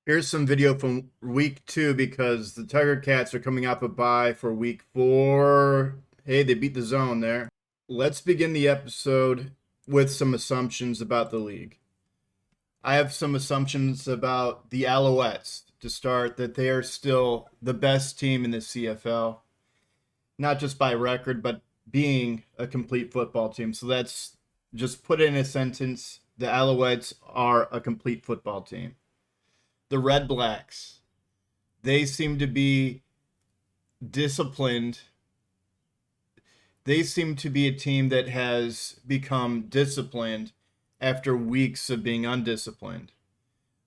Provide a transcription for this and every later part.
Here's some video from week 2 because the Tiger Cats are coming off a bye for week 4. Hey, they beat the zone there. Let's begin the episode with some assumptions about the league. I have some assumptions about the Alouettes to start, that they are still the best team in the CFL, not just by record, but being a complete football team. So that's just put in a sentence: the Alouettes are a complete football team. The Red Blacks, they seem to be disciplined. They seem to be a team that has become disciplined after weeks of being undisciplined.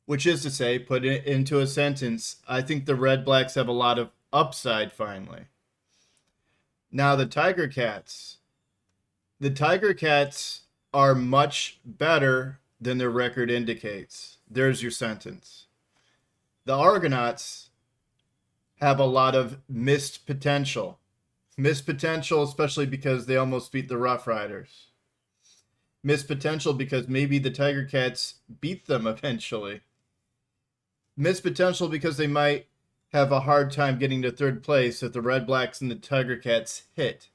Which is to say, put it into a sentence, I think the Red Blacks have a lot of upside finally. Now, the Tiger Cats. The Tiger Cats are much better than their record indicates. There's your sentence. The Argonauts have a lot of missed potential. Missed potential, especially because they almost beat the Rough Riders. Missed potential because maybe the Tiger Cats beat them eventually. Missed potential because they might have a hard time getting to third place if the Red Blacks and the Tiger Cats hit.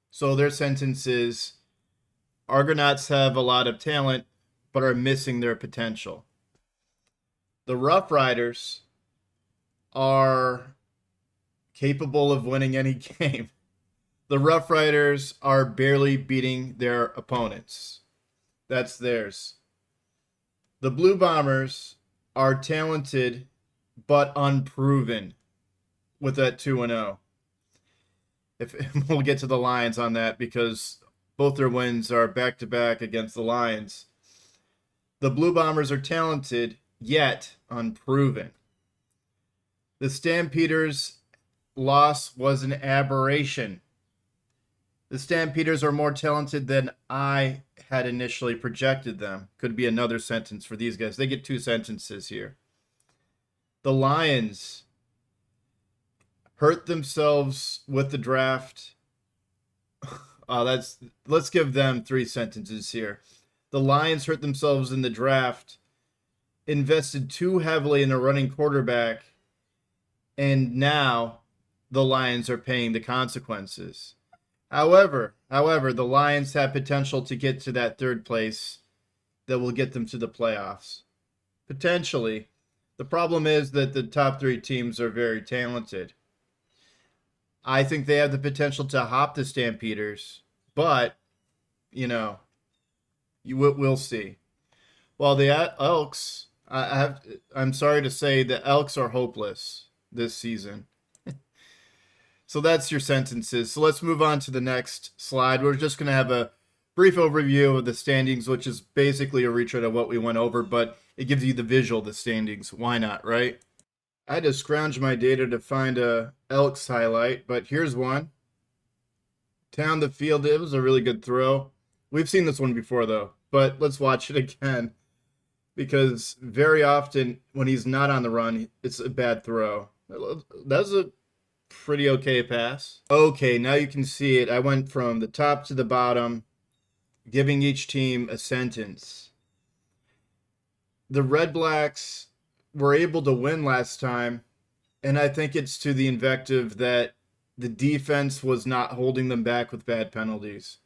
So their sentence is: Argonauts have a lot of talent, but are missing their potential. The Rough Riders are capable of winning any game. The Rough Riders are barely beating their opponents. That's theirs. The Blue Bombers are talented but unproven with that 2-0. If we'll get to the Lions on that because both their wins are back-to-back against the Lions. The Blue Bombers are talented yet unproven. The Stampeders' loss was an aberration. The Stampeders are more talented than I had initially projected them. Could be another sentence for these guys. They get 2 sentences here. The Lions hurt themselves with the draft. Let's give them 3 sentences here. The Lions hurt themselves in the draft, invested too heavily in a running quarterback, and now the Lions are paying the consequences. However, the Lions have potential to get to that third place that will get them to the playoffs. Potentially. The problem is that the top 3 teams are very talented. I think they have the potential to hop the Stampeders, but, we'll see. While the Elks, I'm sorry to say, the Elks are hopeless this season. So that's your sentences. So let's move on to the next slide. We're just going to have a brief overview of the standings, which is basically a retread of what we went over, but it gives you the visual of the standings. Why not, right? I had to scrounge my data to find a Elks highlight, but here's one. Down the field, it was a really good throw. We've seen this one before, though, but let's watch it again, because very often when he's not on the run, it's a bad throw. That's a pretty okay pass. Okay, now you can see it. I went from the top to the bottom, giving each team a sentence. The Red Blacks were able to win last time, and I think it's to the invective that the defense was not holding them back with bad penalties.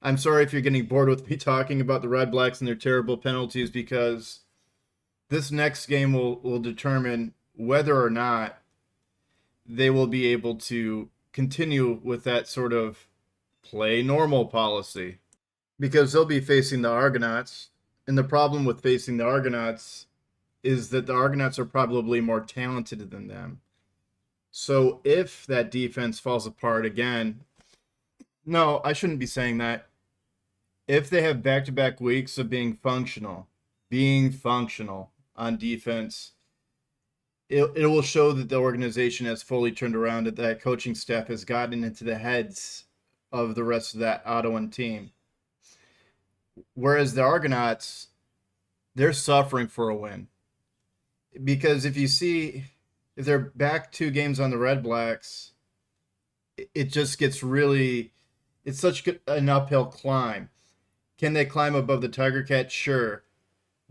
I'm sorry if you're getting bored with me talking about the Red Blacks and their terrible penalties, because this next game will determine whether or not they will be able to continue with that sort of play normal policy. Because they'll be facing the Argonauts, and the problem with facing the Argonauts is that the Argonauts are probably more talented than them. So if that defense falls apart again, no, I shouldn't be saying that. If they have back-to-back weeks of being functional on defense, it will show that the organization has fully turned around, that that coaching staff has gotten into the heads of the rest of that Ottawan team. Whereas the Argonauts, they're suffering for a win. Because if they're back 2 games on the Red Blacks, it just gets it's such an uphill climb. Can they climb above the Tiger Cats? Sure.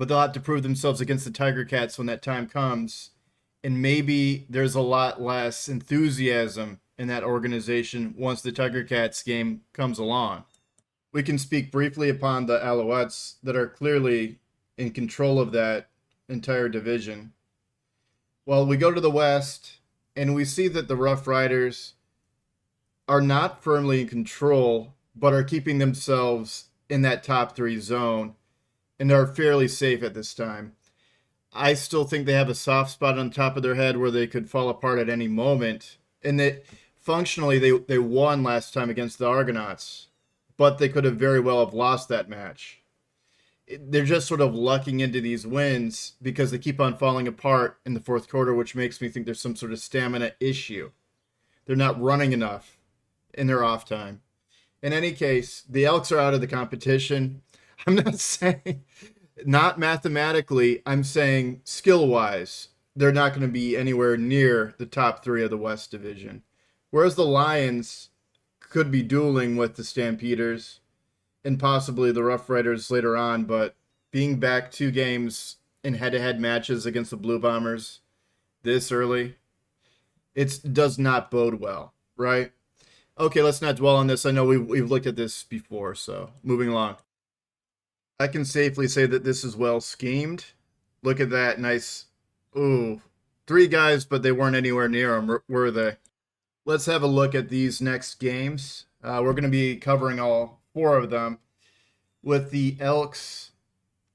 but they'll have to prove themselves against the Tiger Cats when that time comes. And maybe there's a lot less enthusiasm in that organization once the Tiger Cats game comes along. We can speak briefly upon the Alouettes that are clearly in control of that entire division. Well, we go to the West and we see that the Rough Riders are not firmly in control, but are keeping themselves in that top three zone and are fairly safe at this time. I still think they have a soft spot on top of their head where they could fall apart at any moment. And that functionally they won last time against the Argonauts, but they could have very well have lost that match. They're just sort of lucking into these wins because they keep on falling apart in the fourth quarter, which makes me think there's some sort of stamina issue. They're not running enough in their off time. In any case, the Elks are out of the competition. I'm not saying, not mathematically, I'm saying skill-wise, they're not going to be anywhere near the top three of the West Division. Whereas the Lions could be dueling with the Stampeders and possibly the Rough Riders later on, but being back 2 games in head-to-head matches against the Blue Bombers this early, it does not bode well, right? Okay, let's not dwell on this. I know we've looked at this before, so moving along. I can safely say that this is well schemed. Look at that nice, ooh, 3 guys, but they weren't anywhere near them, were they? Let's have a look at these next games. We're going to be covering all 4 of them, with the Elks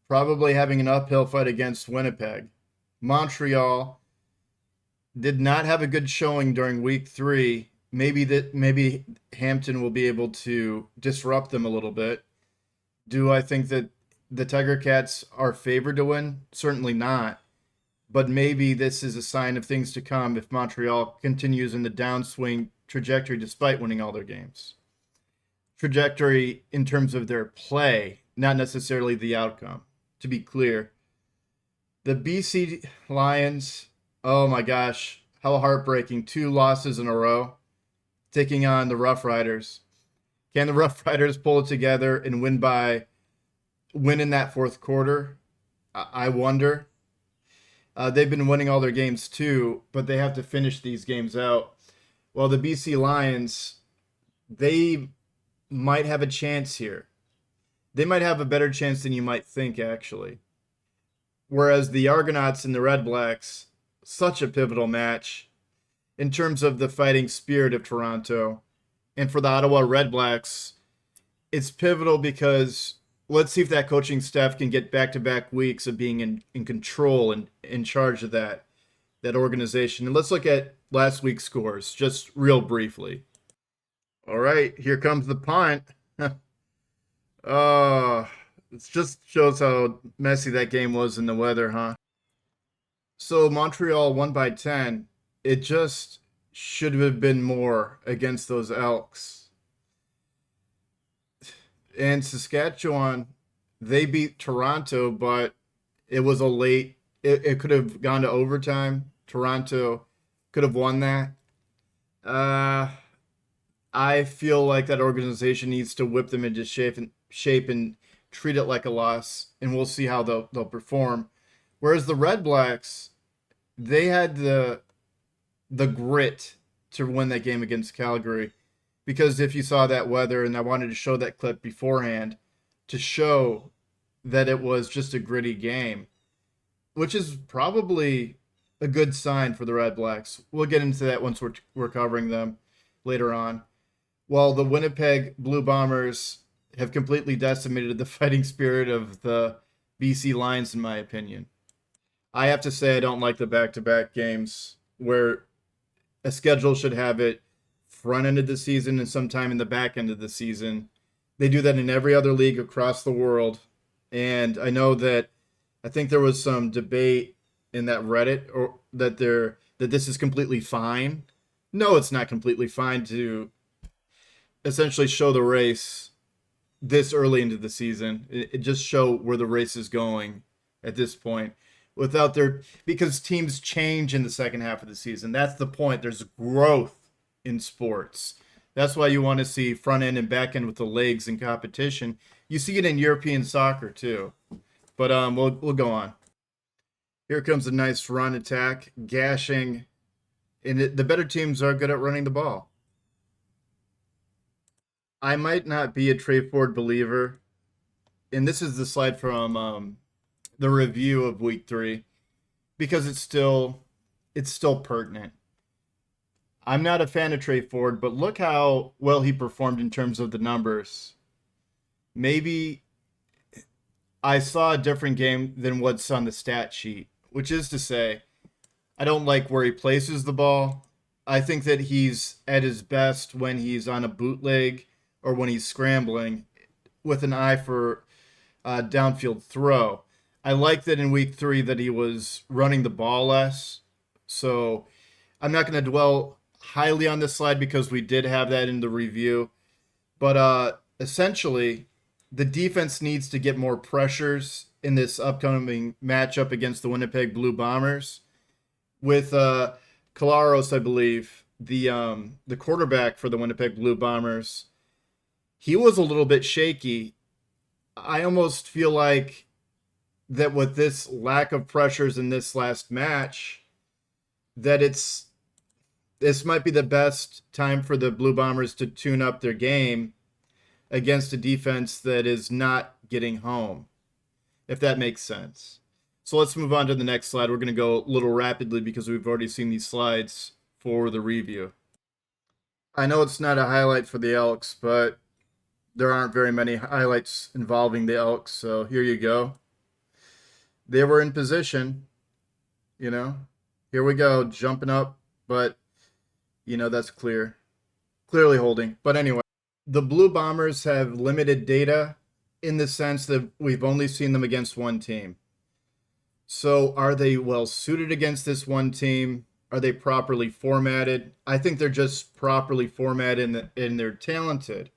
probably having an uphill fight against Winnipeg. Montreal did not have a good showing during week 3. Maybe Hampton will be able to disrupt them a little bit. Do I think that the Tiger Cats are favored to win? Certainly not. But maybe this is a sign of things to come if Montreal continues in the downswing trajectory despite winning all their games. Trajectory in terms of their play, not necessarily the outcome, to be clear. The BC Lions, oh my gosh, how heartbreaking. 2 losses in a row, taking on the Rough Riders. Can the Rough Riders pull it together and win in that fourth quarter? I wonder. They've been winning all their games too, but they have to finish these games out. Well, the BC Lions, they might have a chance here. They might have a better chance than you might think, actually. Whereas the Argonauts and the Red Blacks, such a pivotal match in terms of the fighting spirit of Toronto. And for the Ottawa Red Blacks, it's pivotal because let's see if that coaching staff can get back-to-back weeks of being in control and in charge of that organization. And let's look at last week's scores, just real briefly. All right, here comes the punt. It just shows how messy that game was in the weather, huh? So Montreal won by 10. It just should have been more against those Elks. And Saskatchewan, they beat Toronto, but it was it could have gone to overtime. Toronto could have won that. I feel like that organization needs to whip them into shape and treat it like a loss, and we'll see how they'll perform. Whereas the Red Blacks, they had the grit to win that game against Calgary. Because if you saw that weather, and I wanted to show that clip beforehand to show that it was just a gritty game, which is probably a good sign for the Red Blacks. We'll get into that once we're covering them later on. While the Winnipeg Blue Bombers have completely decimated the fighting spirit of the BC Lions, in my opinion. I have to say I don't like the back-to-back games where a schedule should have it front end of the season and sometime in the back end of the season. They do that in every other league across the world. And I know that I think there was some debate in that Reddit or that this is completely fine. No, it's not completely fine to essentially show the race this early into the season. It just show where the race is going at this point because teams change in the second half of the season. That's the point. There's growth in sports. That's why you want to see front end and back end with the legs in competition. You see it in European soccer too. But we'll go on. Here comes a nice run attack, gashing, and the better teams are good at running the ball. I might not be a Trey Ford believer, and this is the slide from the review of Week 3 because it's still pertinent. I'm not a fan of Trey Ford, but look how well he performed in terms of the numbers. Maybe I saw a different game than what's on the stat sheet, which is to say, I don't like where he places the ball. I think that he's at his best when he's on a bootleg or when he's scrambling with an eye for downfield throw. I like that in week 3 that he was running the ball less. So I'm not going to dwell highly on this slide because we did have that in the review. But essentially, the defense needs to get more pressures in this upcoming matchup against the Winnipeg Blue Bombers. With Kalaros, I believe, the quarterback for the Winnipeg Blue Bombers, he was a little bit shaky. I almost feel like that with this lack of pressures in this last match, that this might be the best time for the Blue Bombers to tune up their game against a defense that is not getting home, if that makes sense. So let's move on to the next slide. We're going to go a little rapidly because we've already seen these slides for the review. I know it's not a highlight for the Elks, but there aren't very many highlights involving the Elks, so here you go. They were in position, Here we go, jumping up, but, that's clearly holding. But anyway, the Blue Bombers have limited data in the sense that we've only seen them against one team. So are they well suited against this one team? Are they properly formatted? I think they're just properly formatted and they're talented.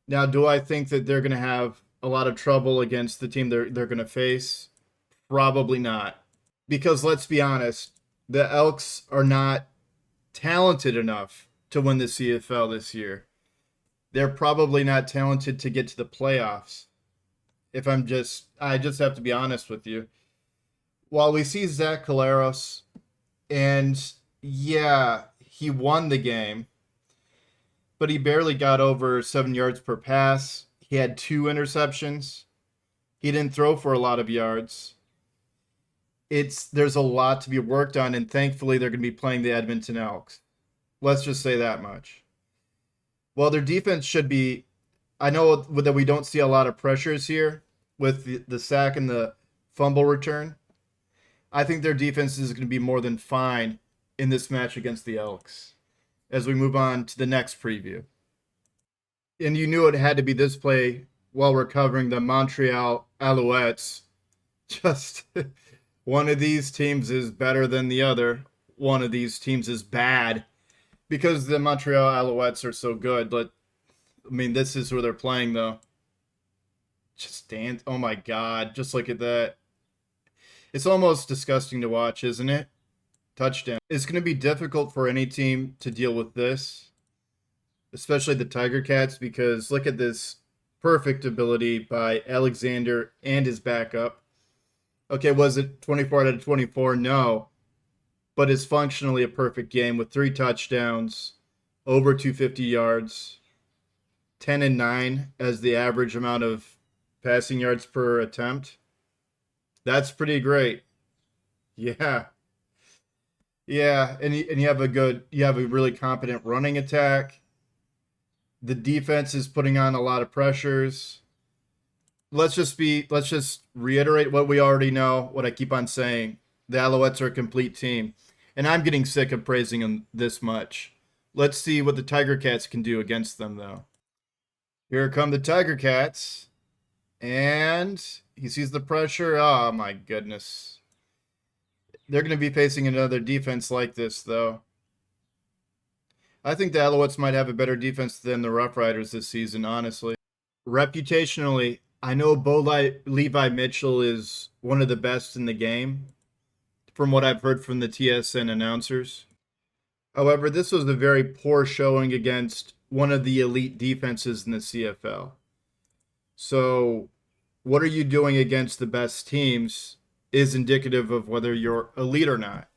Now, do I think that they're going to have a lot of trouble against the team they're going to face? Probably not. Because let's be honest, the Elks are not talented enough to win the CFL this year. They're probably not talented to get to the playoffs. I just have to be honest with you. While we see Zach Collaros, and yeah, he won the game, but he barely got over 7 yards per pass. He had 2 interceptions. He didn't throw for a lot of yards. There's a lot to be worked on, and thankfully they're going to be playing the Edmonton Elks. Let's just say that much. Well, their defense should be. I know that we don't see a lot of pressures here with the sack and the fumble return. I think their defense is going to be more than fine in this match against the Elks as we move on to the next preview. And you knew it had to be this play while we're covering the Montreal Alouettes. Just one of these teams is better than the other. One of these teams is bad because the Montreal Alouettes are so good. But this is where they're playing, though. Just dance. Oh my God. Just look at that. It's almost disgusting to watch, isn't it? Touchdown. It's going to be difficult for any team to deal with this, especially the Tiger Cats, because look at this perfect ability by Alexander and his backup. Okay, was it 24 out of 24? No. But it's functionally a perfect game with 3 touchdowns, over 250 yards, 10 and 9 as the average amount of passing yards per attempt. That's pretty great. Yeah. Yeah, and you have a really competent running attack. The defense is putting on a lot of pressures. Let's just reiterate what we already know, what I keep on saying. The Alouettes are a complete team. And I'm getting sick of praising them this much. Let's see what the Tiger Cats can do against them, though. Here come the Tiger Cats. And he sees the pressure. Oh, my goodness. They're going to be facing another defense like this, though. I think the Alouettes might have a better defense than the Rough Riders this season, honestly. Reputationally, I know Levi Mitchell is one of the best in the game, from what I've heard from the TSN announcers. However, this was a very poor showing against one of the elite defenses in the CFL. So what are you doing against the best teams is indicative of whether you're elite or not.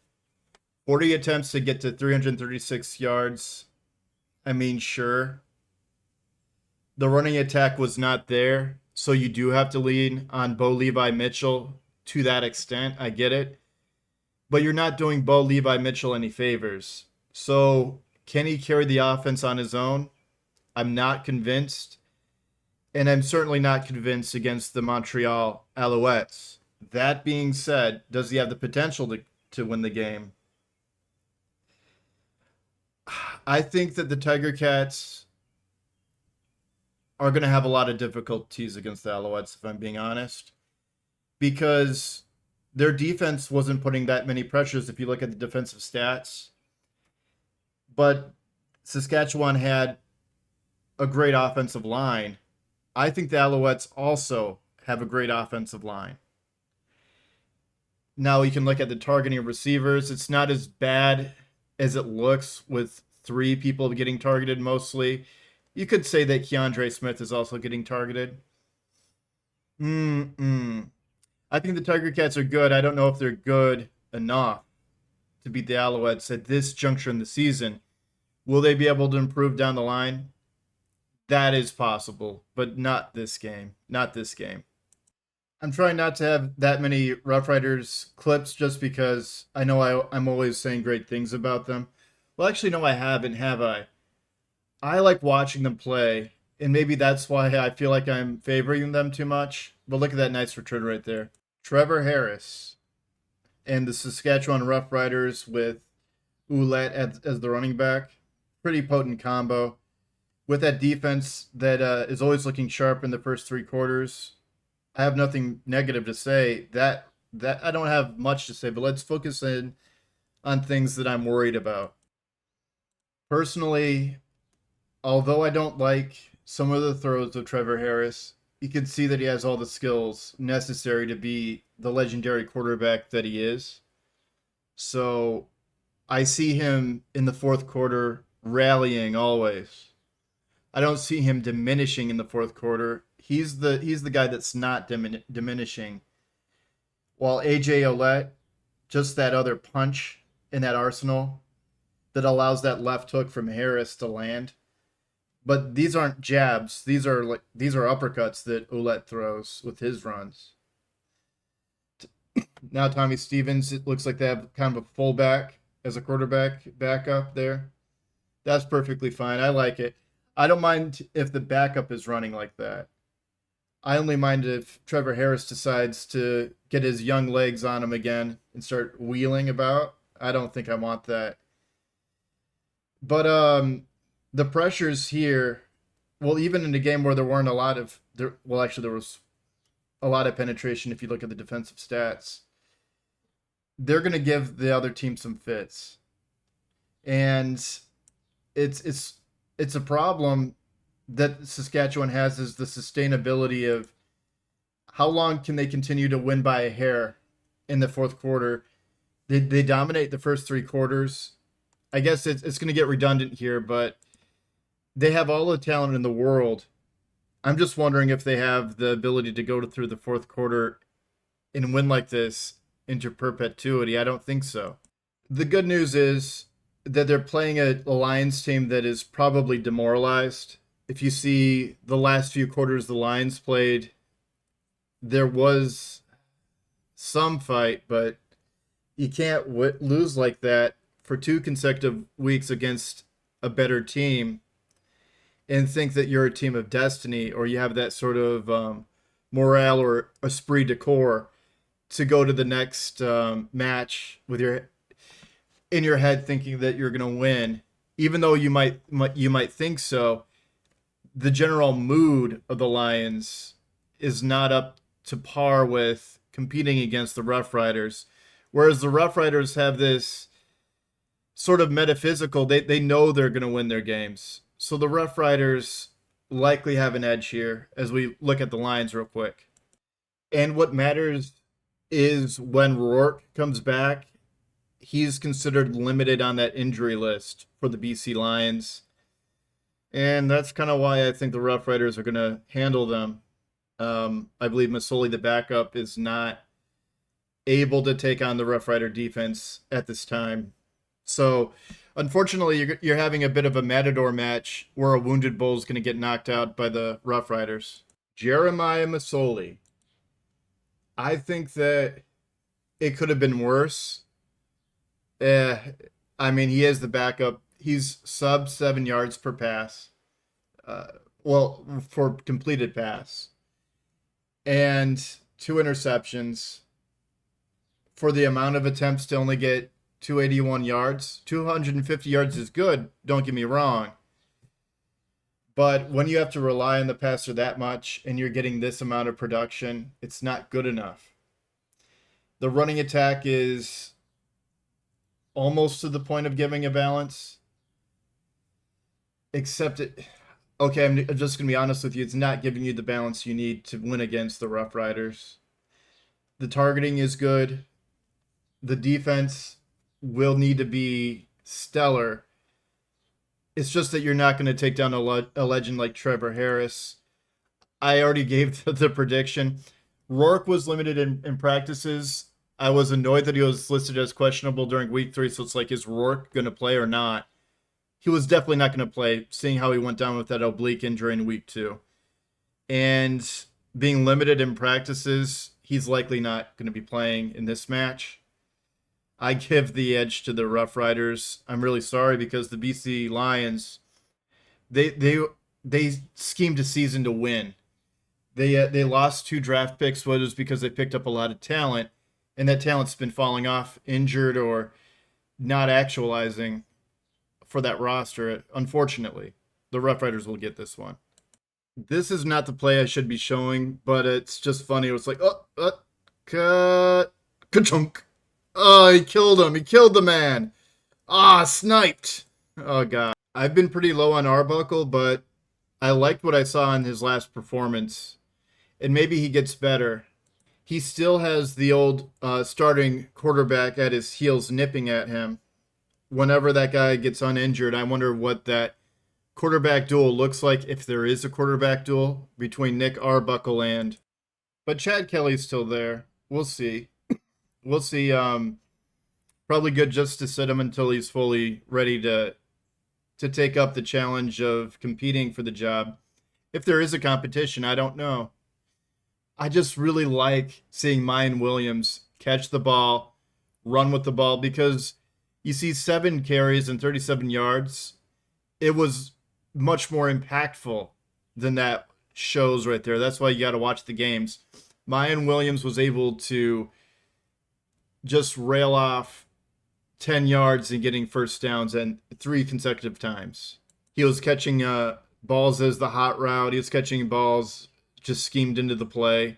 40 attempts to get to 336 yards. I mean, sure. The running attack was not there, so you do have to lean on Bo Levi Mitchell to that extent. I get it. But you're not doing Bo Levi Mitchell any favors. So, can he carry the offense on his own? I'm not convinced. And I'm certainly not convinced against the Montreal Alouettes. That being said, does he have the potential to win the game? I think that the Tiger Cats are going to have a lot of difficulties against the Alouettes, if I'm being honest, because their defense wasn't putting that many pressures if you look at the defensive stats. But Saskatchewan had a great offensive line. I think the Alouettes also have a great offensive line. Now you can look at the targeting of receivers. It's not as bad as it looks with 3 people getting targeted mostly. You could say that Keandre Smith is also getting targeted. I think the Tiger Cats are good. I don't know if they're good enough to beat the Alouettes at this juncture in the season. Will they be able to improve down the line? That is possible, but not this game. Not this game. I'm trying not to have that many Rough Riders clips just because I know I'm always saying great things about them. Well, actually, no, I haven't, have I? I like watching them play, and maybe that's why I feel like I'm favoring them too much. But look at that nice return right there. Trevor Harris and the Saskatchewan Rough Riders with Ouellette as the running back. Pretty potent combo. With that defense that is always looking sharp in the first 3 quarters, I have nothing negative to say. That I don't have much to say, but let's focus in on things that I'm worried about. Personally, although I don't like some of the throws of Trevor Harris, you can see that he has all the skills necessary to be the legendary quarterback that he is. So I see him in the fourth quarter rallying always. I don't see him diminishing in the fourth quarter. He's the guy that's not diminishing. While AJ Ouellette, just that other punch in that arsenal that allows that left hook from Harris to land. But these aren't jabs. These are uppercuts that Ouellette throws with his runs. Now Tommy Stevens, it looks like they have kind of a fullback as a quarterback backup there. That's perfectly fine. I like it. I don't mind if the backup is running like that. I only mind if Trevor Harris decides to get his young legs on him again and start wheeling about. I don't think I want that. But the pressures here, well, even in a game where there weren't a lot of there was a lot of penetration if you look at the defensive stats. They're going to give the other team some fits. And it's a problem that Saskatchewan has is the sustainability of how long can they continue to win by a hair in the fourth quarter. They dominate the first 3 quarters. I guess it's going to get redundant here, but they have all the talent in the world. I'm just wondering if they have the ability to go through the fourth quarter and win like this into perpetuity. I don't think so. The good news is that they're playing a Lions team that is probably demoralized. If you see the last few quarters the Lions played, there was some fight, but you can't lose like that for 2 consecutive weeks against a better team and think that you're a team of destiny or you have that sort of morale or esprit de corps to go to the next match with in your head thinking that you're going to win, even though you might think so. The general mood of the Lions is not up to par with competing against the Rough Riders, whereas the Rough Riders have this sort of metaphysical, they know they're going to win their games. So the Rough Riders likely have an edge here as we look at the Lions real quick. And what matters is when Rourke comes back, he's considered limited on that injury list for the BC Lions. And that's kind of why I think the Rough Riders are going to handle them. I believe Masoli, the backup, is not able to take on the Rough Rider defense at this time. So, unfortunately, you're having a bit of a matador match where a wounded bull is going to get knocked out by the Rough Riders. Jeremiah Masoli. I think that it could have been worse. Eh, I mean, he is the backup. He's sub 7 yards per pass. Uh, well, for completed pass, and two interceptions for the amount of attempts to only get 281 yards. 250 yards is good, don't get me wrong. But when you have to rely on the passer that much and you're getting this amount of production, it's not good enough. The running attack is almost to the point of giving a balance, except it. Okay, I'm just going to be honest with you. It's not giving you the balance you need to win against the Rough Riders. The targeting is good. The defense will need to be stellar. It's just that you're not going to take down a legend like Trevor Harris. I already gave the prediction. Rourke was limited in practices. I was annoyed that he was listed as questionable during week 3, so it's like, is Rourke going to play or not? He was definitely not going to play, seeing how he went down with that oblique injury in week 2. And being limited in practices, he's likely not going to be playing in this match. I give the edge to the Rough Riders. I'm really sorry because the BC Lions, they schemed a season to win. They lost 2 draft picks, whether it's because they picked up a lot of talent, and that talent's been falling off, injured, or not actualizing for that roster. Unfortunately, the Rough Riders will get this one. This is not the play I should be showing, but it's just funny. It was like, cut, ka-chunk. Oh, he killed him. He killed the man. Sniped. Oh, God. I've been pretty low on Arbuckle, but I liked what I saw in his last performance. And maybe he gets better. He still has the old starting quarterback at his heels nipping at him. Whenever that guy gets uninjured, I wonder what that quarterback duel looks like, if there is a quarterback duel between Nick Arbuckle and... But Chad Kelly's still there. We'll see. We'll see. Probably good just to sit him until he's fully ready to take up the challenge of competing for the job. If there is a competition, I don't know. I just really like seeing Mayan Williams catch the ball, run with the ball, because you see 7 carries and 37 yards. It was much more impactful than that shows right there. That's why you got to watch the games. Mayan Williams was able to just rail off 10 yards and getting first downs and 3 consecutive times. He was catching balls as the hot route. He was catching balls just schemed into the play.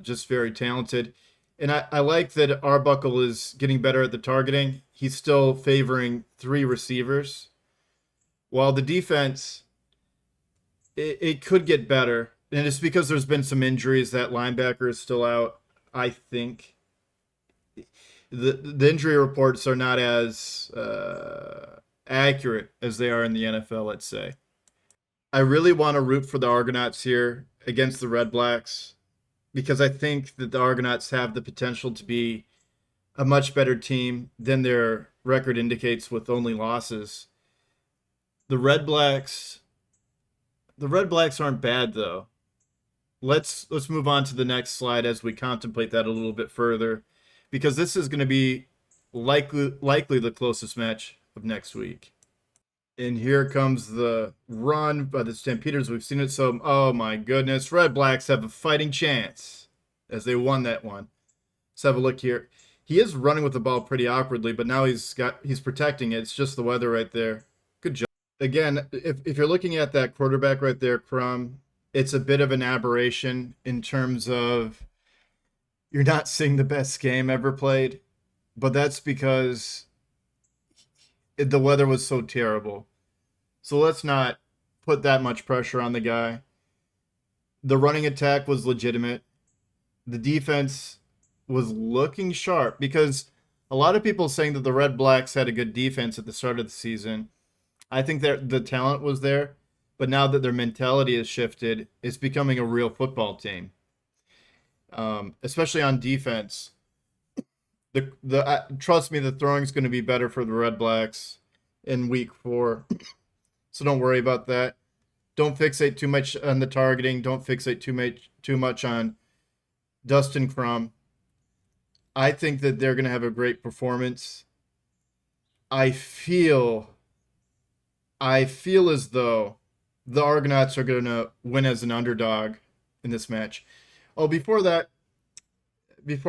Just very talented. And I like that Arbuckle is getting better at the targeting. He's still favoring 3 receivers. While the defense, it could get better. And it's because there's been some injuries. That linebacker is still out, I think. The injury reports are not as accurate as they are in the NFL, let's say. I really want to root for the Argonauts here against the Red Blacks, because I think that the Argonauts have the potential to be a much better team than their record indicates with only losses. The Red Blacks aren't bad though. Let's move on to the next slide as we contemplate that a little bit further, because this is going to be likely the closest match of next week. And here comes the run by the Stampeders. We've seen it so. Oh my goodness. Red Blacks have a fighting chance as they won that one. Let's have a look here. He is running with the ball pretty awkwardly, but now he's protecting it. It's just the weather right there. Good job. Again, if you're looking at that quarterback right there, Crum, it's a bit of an aberration in terms of you're not seeing the best game ever played, but that's because the weather was so terrible. So let's not put that much pressure on the guy. The running attack was legitimate. The defense was looking sharp, because a lot of people saying that the Red Blacks had a good defense at the start of the season. I think that the talent was there, but now that their mentality has shifted, it's becoming a real football team. Especially on defense. The trust me, the throwing is going to be better for the Red Blacks in week 4, so don't worry about that. Don't fixate too much on the targeting. Don't fixate too much on Dustin Crum. I think that they're going to have a great performance. I feel as though the Argonauts are going to win as an underdog in this match. Oh, before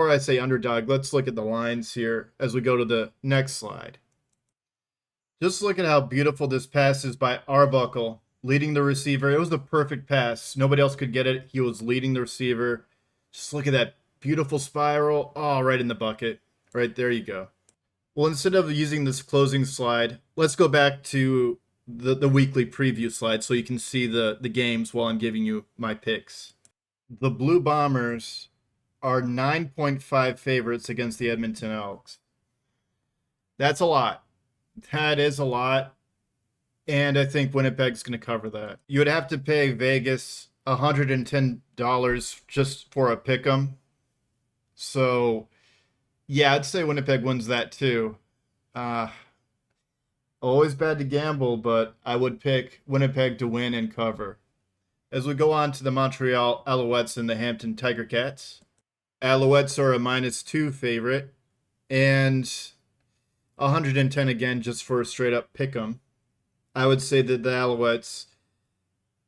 I say underdog, let's look at the lines here as we go to the next slide. Just look at how beautiful this pass is by Arbuckle, leading the receiver. It was the perfect pass. Nobody else could get it. He was leading the receiver. Just look at that beautiful spiral. Oh, right in the bucket. Right there you go. Well, instead of using this closing slide, let's go back to the weekly preview slide so you can see the games while I'm giving you my picks. The Blue Bombers are 9.5 favorites against the Edmonton Elks. That's a lot. That is a lot. And I think Winnipeg's going to cover that. You would have to pay Vegas $110 just for a pick 'em. So, yeah, I'd say Winnipeg wins that too. Always bad to gamble, but I would pick Winnipeg to win and cover. As we go on to the Montreal Alouettes and the Hampton Tiger Cats. Alouettes are a -2 favorite, and 110 again just for a straight up pick 'em. I would say that the Alouettes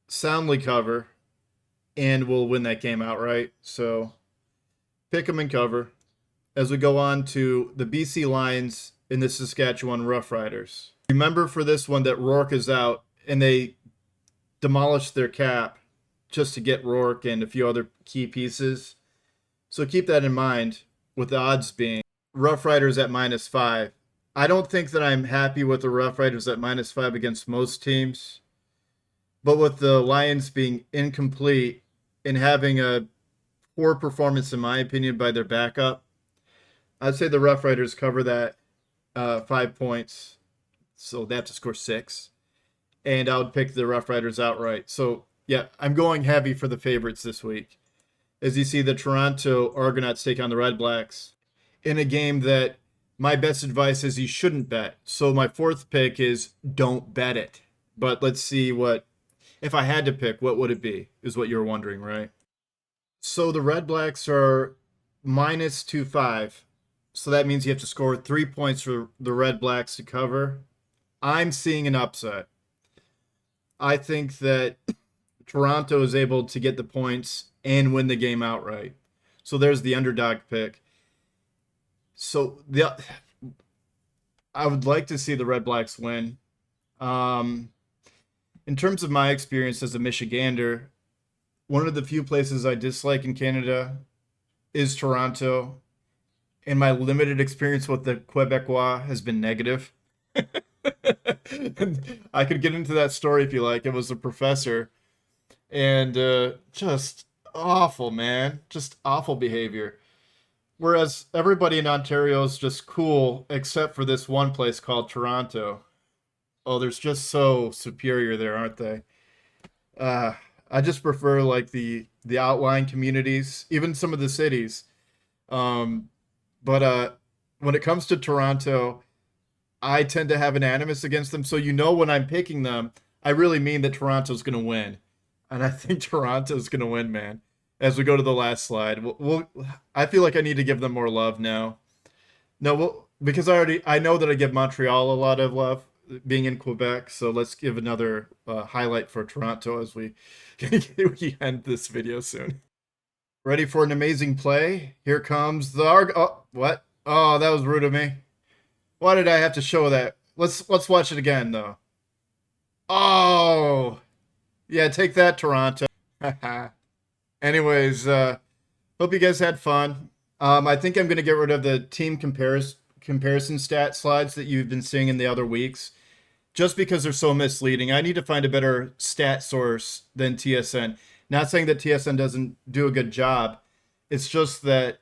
soundly cover and will win that game outright. So pick 'em and cover. As we go on to the BC Lions and the Saskatchewan Roughriders. Remember for this one that Rourke is out, and they demolished their cap just to get Rourke and a few other key pieces. So keep that in mind with the odds being Rough Riders at -5. I don't think that I'm happy with the Rough Riders at -5 against most teams. But with the Lions being incomplete and having a poor performance, in my opinion, by their backup, I'd say the Rough Riders cover that 5 points. So they have to score 6. And I would pick the Rough Riders outright. So, yeah, I'm going heavy for the favorites this week. As you see, the Toronto Argonauts take on the Red Blacks in a game that my best advice is you shouldn't bet. So my 4th pick is don't bet it. But let's see if I had to pick, what would it be, is what you're wondering, right? So the Red Blacks are -2.5. So that means you have to score 3 points for the Red Blacks to cover. I'm seeing an upset. I think that Toronto is able to get the points and win the game outright. So there's the underdog pick. So I would like to see the Red Blacks win. In terms of my experience as a Michigander, one of the few places I dislike in Canada is Toronto. And my limited experience with the Quebecois has been negative. I could get into that story if you like. It was a professor. And just awful, man. Just awful behavior. Whereas everybody in Ontario is just cool, except for this one place called Toronto. Oh, they're just so superior there, aren't they? I just prefer like the outlying communities, even some of the cities. But when it comes to Toronto, I tend to have an animus against them. So when I'm picking them, I really mean that Toronto's going to win. And I think Toronto's going to win, man. As we go to the last slide, I feel like I need to give them more love now. No, because I know that I give Montreal a lot of love being in Quebec. So let's give another highlight for Toronto as we end this video soon. Ready for an amazing play? Here comes the Oh, what? Oh, that was rude of me. Why did I have to show that? Let's watch it again though. Oh, yeah, take that, Toronto. Anyways, hope you guys had fun. I think I'm gonna get rid of the team comparison stat slides that you've been seeing in the other weeks, just because they're so misleading. I need to find a better stat source than TSN. Not saying that TSN doesn't do a good job. It's just that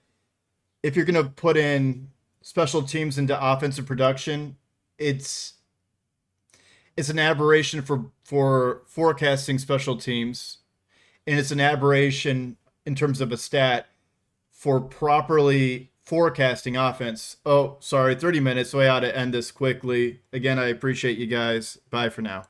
if you're gonna put in special teams into offensive production, it's It's an aberration for forecasting special teams, and it's an aberration in terms of a stat for properly forecasting offense. Oh, sorry, 30 minutes, so I ought to end this quickly. Again, I appreciate you guys. Bye for now.